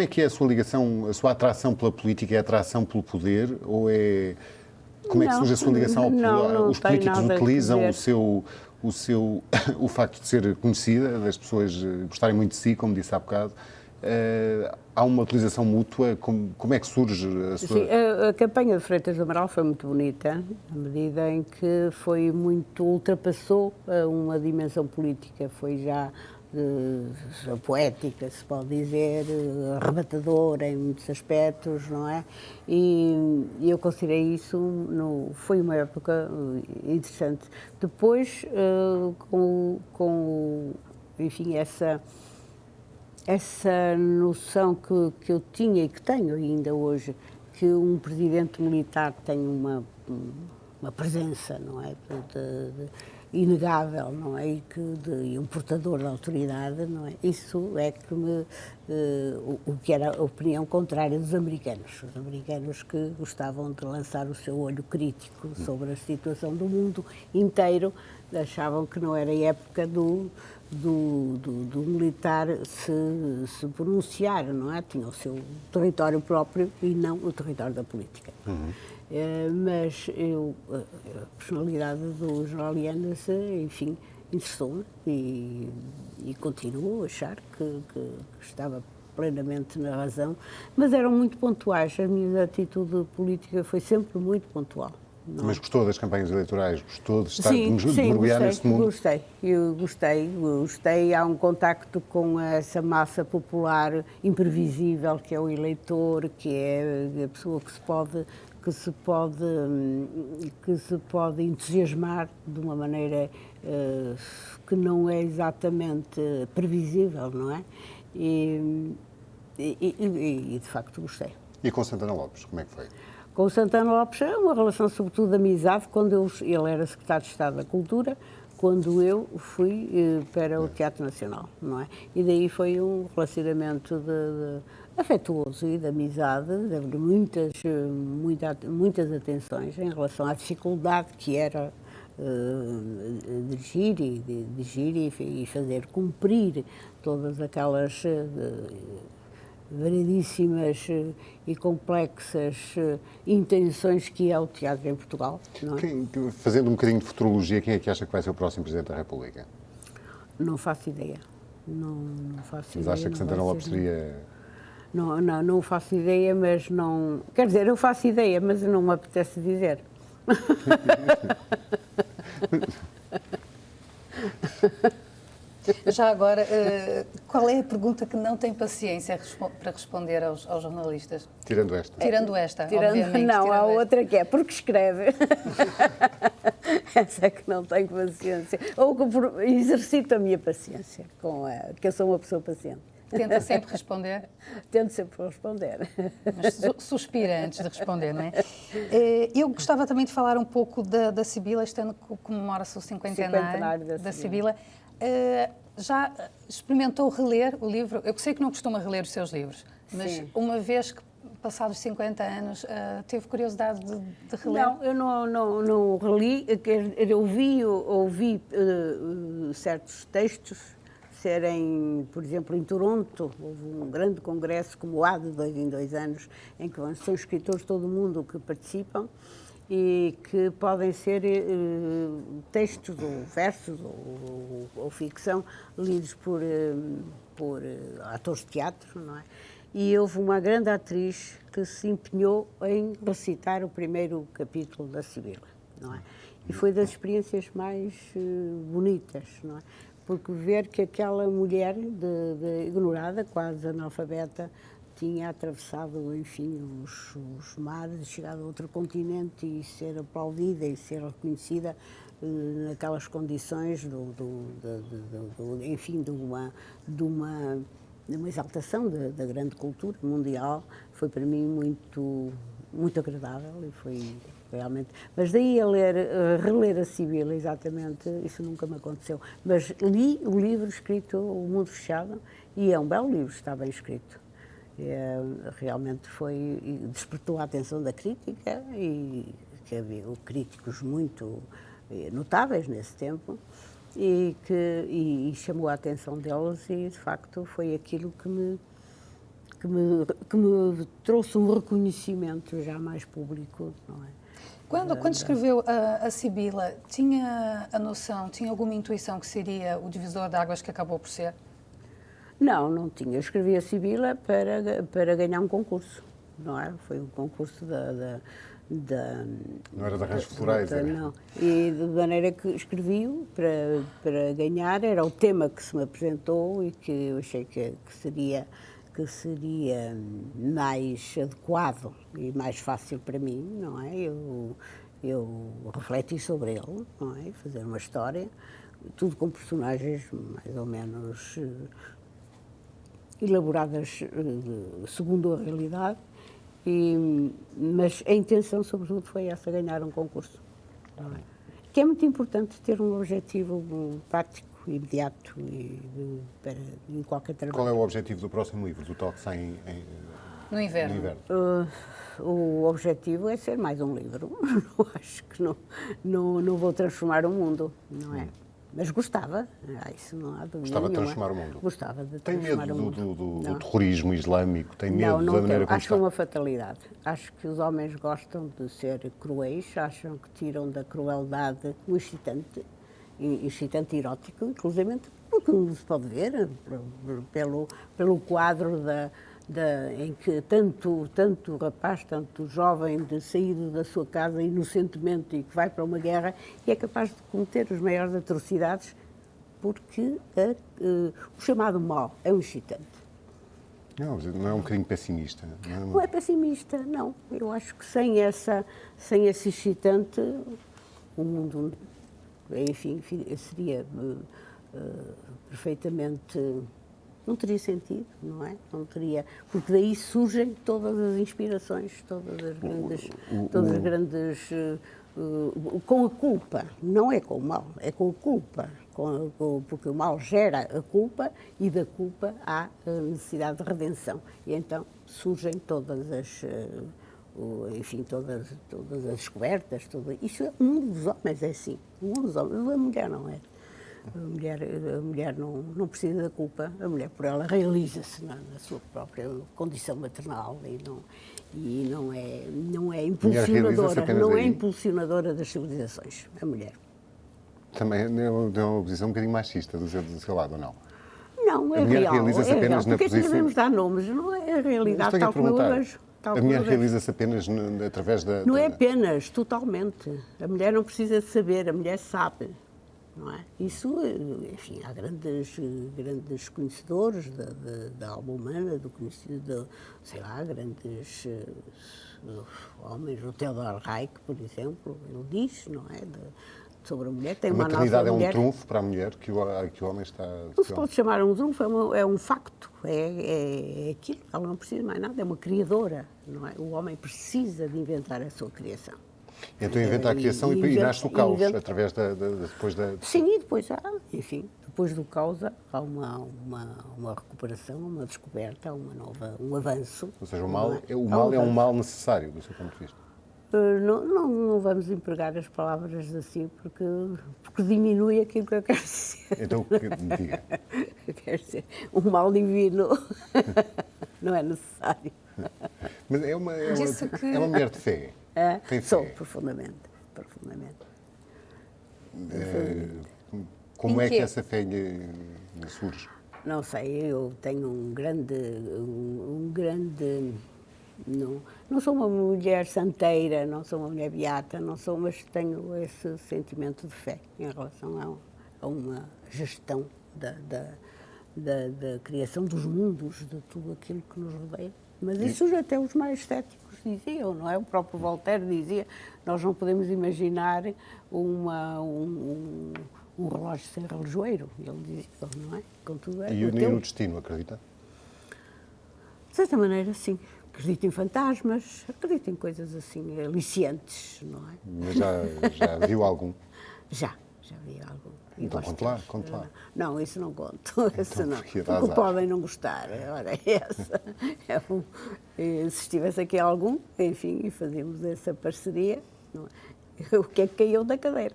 é que é a sua ligação, a sua atração pela política? É a atração pelo poder ou é... Como é que surge a sua ligação ao poder? Não, os políticos utilizam o facto de ser conhecida, das pessoas gostarem muito de si, como disse há bocado. Há uma utilização mútua? Como é que surge a sua... Sim, a campanha de Freitas do Amaral foi muito bonita, à medida em que ultrapassou uma dimensão política, foi já poética, se pode dizer, arrebatadora em muitos aspectos, não é? E eu considerei isso, foi uma época interessante. Depois, enfim, essa noção que eu tinha e que tenho ainda hoje, que um presidente militar tem uma presença, não é? Inegável, não é? E um portador da autoridade, não é? Isso é que o que era a opinião contrária dos americanos. Os americanos que gostavam de lançar o seu olho crítico sobre a situação do mundo inteiro, achavam que não era época do militar se pronunciar, não é? Tinha o seu território próprio e não o território da política. Mas a personalidade do general Yanes, enfim, interessou-me e continuo a achar que estava plenamente na razão, mas eram muito pontuais. A minha atitude política foi sempre muito pontual. Não. Mas gostou das campanhas eleitorais? Gostou de estar de mergulhar nesse mundo? Gostei. Há um contacto com essa massa popular imprevisível que é o eleitor, que é a pessoa que se pode entusiasmar de uma maneira que não é exatamente previsível, não é? E de facto gostei. E com Santana Lopes, como é que foi? Com o Santana Lopes é uma relação sobretudo de amizade, ele era secretário de Estado da Cultura, quando eu fui para o Teatro Nacional, não é? E daí foi um relacionamento afetuoso e de amizade, de muitas atenções em relação à dificuldade que era dirigir e fazer cumprir todas aquelas variedíssimas e complexas intenções que é o teatro em Portugal. Não é? Fazendo um bocadinho de futurologia, quem é que acha que vai ser o próximo Presidente da República? Não faço ideia. Não faço Mas ideia. acha que Santana Lopes seria... Não faço ideia, mas não... Quer dizer, eu faço ideia, mas não me apetece dizer. Já agora, qual é a pergunta que não tem paciência para responder aos jornalistas? Tirando esta. Tirando esta, obviamente. Não, tirando há esta. outra que é porque escreve. Essa é que não tenho paciência. Ou que exercito a minha paciência, que eu sou uma pessoa paciente. Tenta sempre responder? Tento sempre responder. Mas suspira antes de responder, não é? Eu gostava também de falar um pouco da Sibila. Este ano comemora-se o cinquentenário da Sibila. Já experimentou reler o livro? Eu sei que não costuma reler os seus livros, mas Sim. uma vez que passados 50 anos, teve curiosidade de reler? Não, eu não reli. Eu ouvi certos textos serem, por exemplo, em Toronto, houve um grande congresso, como há de 2 em 2 anos, em que são escritores de todo o mundo que participam e que podem ser textos ou versos ou ficção lidos por atores de teatro, não é? E houve uma grande atriz que se empenhou em recitar o primeiro capítulo da Sibila, não é? E foi das experiências mais bonitas, não é? Porque ver que aquela mulher ignorada, quase analfabeta, tinha atravessado, enfim, os mares, chegado a outro continente e ser aplaudida e ser reconhecida naquelas condições, enfim, de uma exaltação da grande cultura mundial, foi para mim muito agradável e foi realmente. Mas daí reler a Sibila, exatamente, isso nunca me aconteceu. Mas li o livro escrito O Mundo Fechado e é um belo livro, está bem escrito. Realmente despertou a atenção da crítica e que havia críticos muito notáveis nesse tempo e chamou a atenção deles e, de facto, foi aquilo que me trouxe um reconhecimento já mais público, não é? Quando escreveu a Sibila, tinha a noção, tinha alguma intuição que seria o divisor de águas que acabou por ser? Não tinha. Eu escrevi a Sibila para ganhar um concurso, não é? Foi um concurso Não era de arranjos florais, era? Não. E de maneira que escrevi-o para ganhar, era o tema que se me apresentou e que eu achei que seria mais adequado e mais fácil para mim, não é? Eu refleti sobre ele, não é? Fazer uma história, tudo com personagens mais ou menos elaboradas segundo a realidade, mas a intenção, sobretudo, foi essa, ganhar um concurso. Não é? Que é muito importante ter um objetivo prático, imediato em qualquer trabalho. Qual é o objetivo do próximo livro, do tal que sai No inverno. O objetivo é ser mais um livro. Acho que não vou transformar o mundo, não é? Mas gostava, isso não há dúvida Gostava de nenhuma. transformar o mundo? Gostava de Tem transformar medo o mundo. do terrorismo islâmico? Tem medo Não da maneira tenho. como Acho que está? é uma fatalidade. Acho que os homens gostam de ser cruéis, acham que tiram da crueldade o excitante erótico, inclusive porque não se pode ver pelo quadro em que tanto rapaz, tanto jovem de saído da sua casa inocentemente e que vai para uma guerra e é capaz de cometer as maiores atrocidades porque o chamado mal é um excitante. Não é um bocadinho pessimista? Não é pessimista, não. Eu acho que sem esse excitante o mundo, enfim seria perfeitamente... Não teria sentido, não é? Não teria, porque daí surgem todas as inspirações, todas as grandes com a culpa, não é com o mal, é com a culpa, porque o mal gera a culpa e da culpa há a necessidade de redenção. E então surgem todas as descobertas, isso, o mundo dos homens é assim, o mundo dos homens, a mulher não é. A mulher não precisa da culpa, a mulher por ela realiza-se na sua própria condição maternal e não é impulsionadora das civilizações, a mulher. Também é uma posição um bocadinho machista do seu lado, ou não? Não, é a mulher real. realiza-se apenas na Porque posição... é que devemos dar nomes? Não é a realidade tal como eu vejo. A mulher realiza-se apenas através da... Não é apenas, totalmente. A mulher não precisa de saber, a mulher sabe. não é? Isso, enfim, há grandes conhecedores da alma humana, sei lá, grandes homens, o Theodor Reich, por exemplo, ele diz, não é? Sobre a mulher, tem A uma maternidade é um mulher, trunfo para a mulher que o homem está... não se pode chamar um trunfo, é um facto, é aquilo, ela não precisa mais nada, é uma criadora, não é? O homem precisa de inventar a sua criação. Então inventa a criação e nasce o caos, através depois da... Sim, e depois há, enfim, depois do caos há uma recuperação, uma descoberta, um avanço. Ou seja, o mal é um mal necessário, do seu ponto de vista. Não vamos empregar as palavras assim, porque diminui aquilo que eu quero dizer. Então, me diga. Quer dizer, um mal divino não é necessário. Mas é uma mulher de fé. Tem fé. Sou, profundamente. Como é que essa fé lhe surge? Não sei, eu tenho um grande não sou uma mulher santeira, não sou uma mulher beata, mas tenho esse sentimento de fé em relação a uma gestão da criação dos mundos, de tudo aquilo que nos rodeia. Mas isso já até os mais céticos diziam, não é? O próprio Voltaire dizia, nós não podemos imaginar um relógio sem relojoeiro. Ele dizia, não é? Contudo, E no destino, acredita? De certa maneira, sim. Acredito em fantasmas, acredito em coisas assim, aliciantes, não é? Mas já viu algum? Já vi algum. Então conte lá. Não, isso não conto. Isso não. Porque podem não gostar. Ora, essa. Se estivesse aqui algum, enfim, e fazíamos essa parceria, não é? O que é que caiu da cadeira?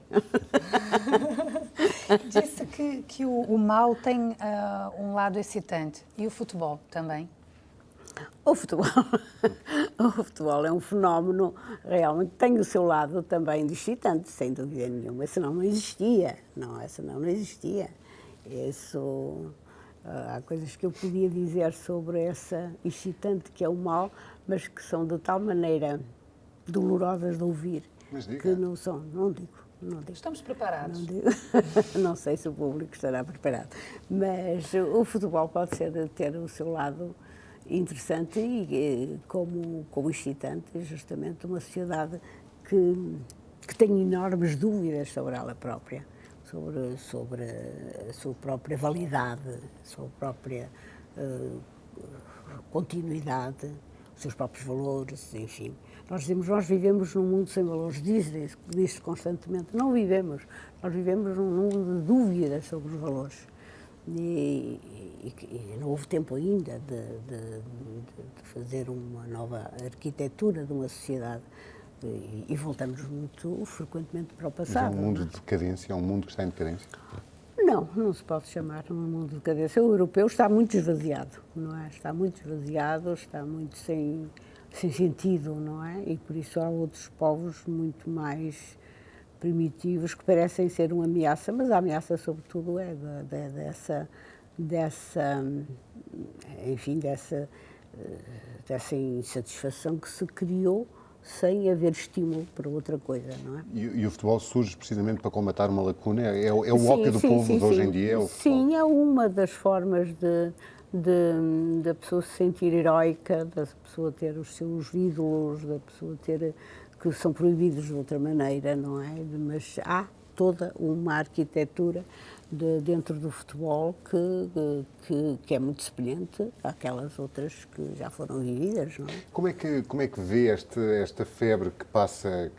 Disse que o mal tem um lado excitante. E o futebol também? O futebol é um fenómeno realmente que tem o seu lado também de excitante, sem dúvida nenhuma. Senão não existia, senão não existia. Há coisas que eu podia dizer sobre essa excitante que é o mal, mas que são de tal maneira dolorosas de ouvir, que não são, não digo. Estamos preparados. Não sei se o público estará preparado, mas o futebol pode ter o seu lado interessante e como excitante, justamente uma sociedade que tem enormes dúvidas sobre ela própria, sobre a sua própria validade, a sua própria continuidade, os seus próprios valores, enfim. Nós vivemos num mundo sem valores, diz-se constantemente, não vivemos, nós vivemos num mundo de dúvidas sobre os valores. E não houve tempo ainda de fazer uma nova arquitetura de uma sociedade e voltamos muito frequentemente para o passado. Mas é um mundo de decadência, é um mundo que está em decadência? Não se pode chamar um mundo de decadência. O europeu está muito esvaziado, não é? Está muito esvaziado, está muito sem sentido, não é? E por isso há outros povos muito mais primitivos que parecem ser uma ameaça, mas a ameaça sobretudo é dessa insatisfação que se criou sem haver estímulo para outra coisa, não é? E o futebol surge precisamente para combatar uma lacuna? É o ópio do povo de hoje em dia? É o futebol? Sim, é uma das formas da pessoa se sentir heroica, da pessoa ter os seus ídolos, da pessoa ter que são proibidos de outra maneira, não é? Mas há toda uma arquitetura dentro do futebol que é muito semelhante àquelas outras que já foram vividas, não é? Como é que vê esta febre que passa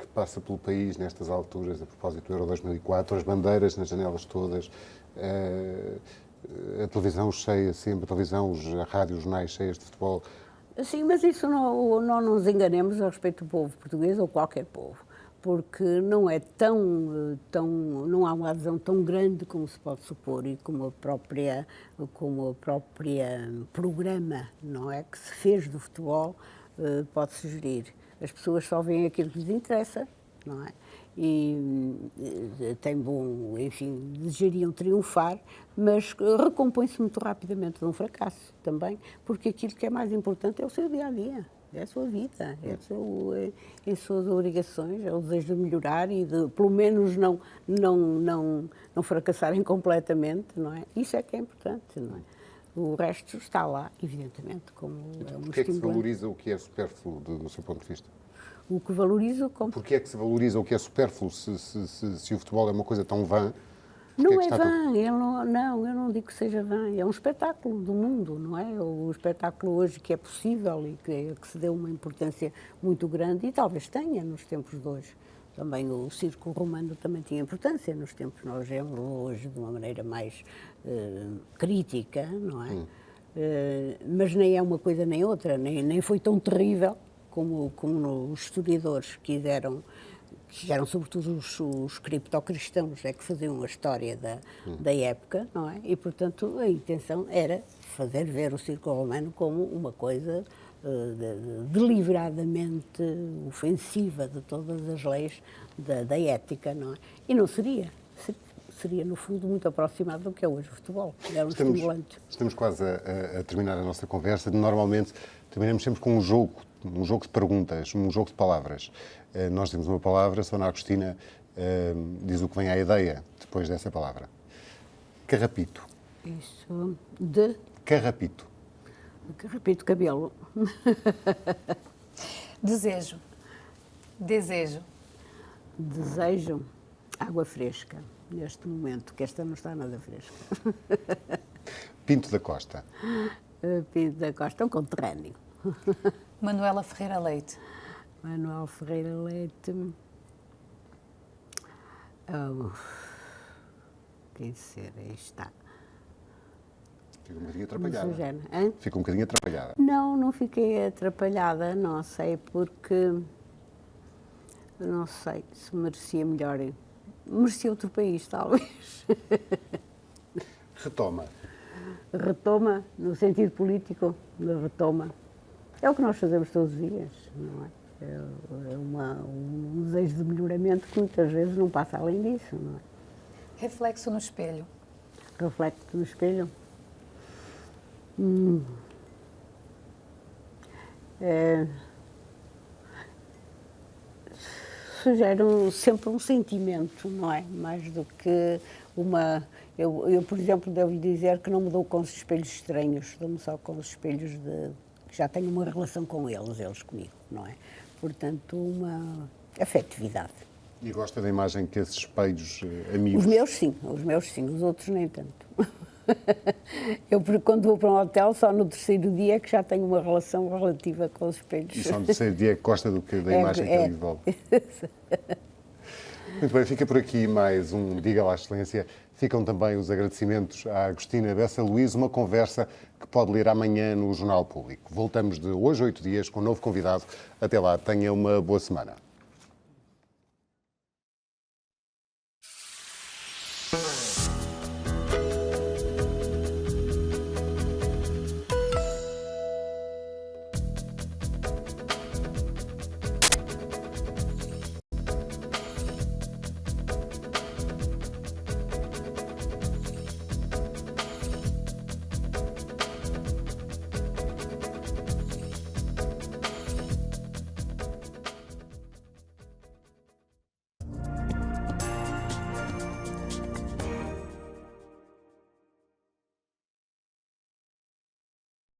pelo país nestas alturas, a propósito do Euro 2004, as bandeiras nas janelas todas, a televisão cheia sempre, a rádio, os jornais cheios de futebol? Sim, mas isso não nos enganemos a respeito do povo português ou qualquer povo, porque não é não há uma adesão tão grande como se pode supor e como a própria programa, não é, que se fez do futebol pode sugerir. As pessoas só veem aquilo que lhes interessa, não é? E enfim, desejariam triunfar, mas recompõe-se muito rapidamente de um fracasso também, porque aquilo que é mais importante é o seu dia-a-dia. é a sua vida, é as suas obrigações, é o desejo de melhorar e de, pelo menos, não fracassarem completamente, não é? Isso é que é importante, não é? O resto está lá, evidentemente, como é um Porquê é que se estimulante. valoriza o que é supérfluo, do seu ponto de vista? O que valorizo como... Porquê é que se valoriza o que é supérfluo se o futebol é uma coisa tão vã? Não que é está vã, eu não digo que seja vã, é um espetáculo do mundo, não é? O espetáculo hoje que é possível e que se deu uma importância muito grande e talvez tenha nos tempos de hoje. Também o circo romano também tinha importância nos tempos, nós vemos hoje de uma maneira mais crítica, não é? Mas nem é uma coisa nem outra, nem foi tão terrível como os historiadores quiseram, sobretudo os criptocristãos, é que faziam a história da época, não é? E, portanto, a intenção era fazer ver o circo romano como uma coisa deliberadamente ofensiva de todas as leis da ética, não é? E não seria. Seria, no fundo, muito aproximado do que é hoje o futebol. Era um estimulante. Estamos quase a terminar a nossa conversa. Normalmente, terminamos sempre com um jogo de perguntas, um jogo de palavras. Nós temos uma palavra, a Sona Agostina diz o que vem à ideia depois dessa palavra. Carrapito. Isso, Carrapito. Repito, cabelo. Desejo. Desejo. Desejo água fresca, neste momento, que esta não está nada fresca. Pinto da Costa. Pinto da Costa, um conterrâneo. Manuela Ferreira Leite. Manuel Ferreira Leite. Quem ser? Aí está. Fica um bocadinho atrapalhada. Sugere, hein? Fica um bocadinho atrapalhada. Não fiquei atrapalhada, não sei, porque não sei se merecia melhor. Merecia outro país, talvez. Retoma. Retoma, no sentido político, retoma. É o que nós fazemos todos os dias, não é? É um desejo de melhoramento que muitas vezes não passa além disso, não é? Reflexo no espelho. Reflexo no espelho. Sugere sempre um sentimento, não é? Mais do que uma... Eu, por exemplo, devo dizer que não me dou com os espelhos estranhos, dou-me só com os espelhos que já tenho uma relação com eles comigo, não é? Portanto, uma afetividade. E gosta da imagem que esses espelhos amigos... Os meus sim, os outros nem tanto. Eu, quando vou para um hotel, só no terceiro dia é que já tenho uma relação relativa com os espelhos. E só no terceiro dia é que gosta da imagem que ele envolve. Muito bem, fica por aqui mais um Diga lá, Excelência. Ficam também os agradecimentos à Agostina Bessa Luís, uma conversa que pode ler amanhã no Jornal Público. Voltamos de hoje a 8 dias com um novo convidado. Até lá, tenha uma boa semana.